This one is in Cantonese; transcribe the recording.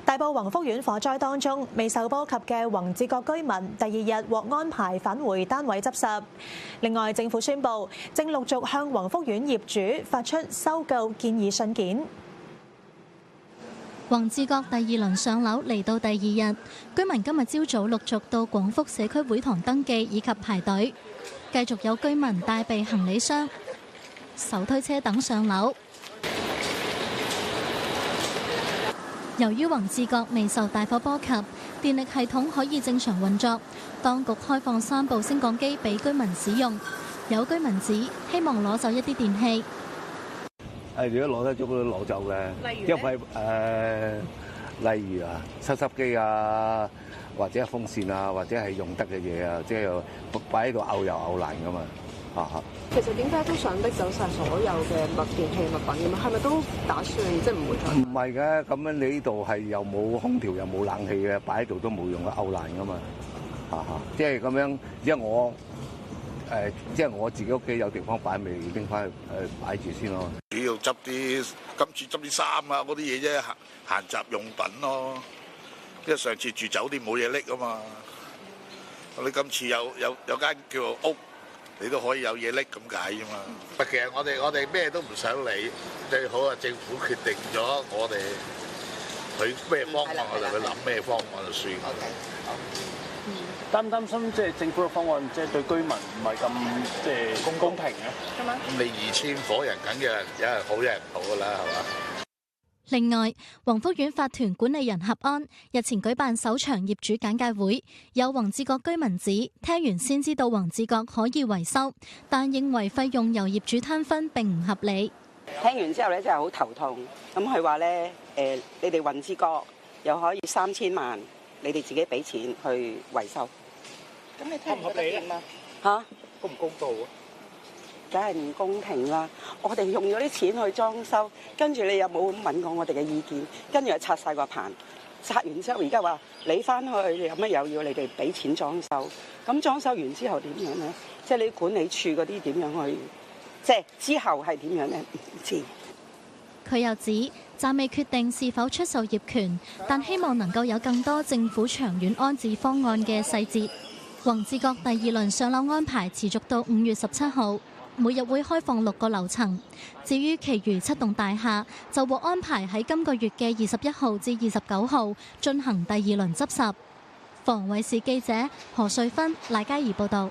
大埔宏福苑火災當中，未受波及嘅宏志閣居民第二日獲安排返回單位執拾。另外，政府宣布正陸續向宏福苑業主發出收購建議信件。宏志閣第二輪上樓嚟到第二日，居民今日朝早陸續到廣福社區會堂登記以及排隊，繼續有居民帶備行李箱、手推車等上樓。由於宏志閣未受大火波及，電力系統可以正常運作，當局開放3部升降機俾居民使用。有居民指希望攞走一啲電器。如果攞得足都攞走嘅，因為例如抽濕機啊，或者係風扇啊，或者係用得嘅嘢啊，即係擺喺度漚又漚爛噶嘛。其實點解都想拎走晒所有嘅電器物品咁啊？係咪都打算即係唔會再？唔係嘅，咁樣你呢度係又冇空調又冇冷氣嘅，擺喺度都冇用嘅，漚爛噶嘛。即係咁樣，即係我自己屋企有地方擺，咪拎翻去擺住先咯。主要執啲今次執啲衫啊嗰啲嘢啫，閒雜用品咯。因為上次住酒店冇嘢拎啊嘛，你今次有間叫做屋。你都可以有嘢拎咁解啫嘛。其實我哋咩都唔想理，最好啊政府決定咗我哋佢咩方案，我就去諗咩方案就算。擔唔擔心即係政府嘅方案即係對居民唔係咁即係公平啊？咁你2000伙人梗嘅，有人好有人唔好噶啦，係嘛？另外，宏福苑法團管理人合安日前舉辦首場業主簡介會，有宏志閣居民指聽完先知道宏志閣可以維修，但認為費用由業主攤分並唔合理。聽完之後咧，真係好頭痛。咁佢話咧，你哋宏志閣又可以3000萬，你哋自己俾錢去維修。咁你聽唔合理咧？嚇，公唔公道啊？梗係唔公平啦！我哋用咗啲錢去裝修，跟住你又冇問過我哋嘅意見，跟住又拆晒個棚，拆完之後而家話你翻去，你有乜又要你哋俾錢裝修？咁裝修完之後點樣呢？即係你管理處嗰啲點樣去？即係之後係點樣呢？唔知。佢又指暫未決定是否出售業權，但希望能夠有更多政府長遠安置方案嘅細節。宏志閣第二輪上樓安排持續到5月17號。每日會開放6個樓層，至於其餘7棟大廈就獲安排喺今個月嘅21號至29號進行第二輪執拾。防衛視記者何瑞芬、賴嘉怡報導。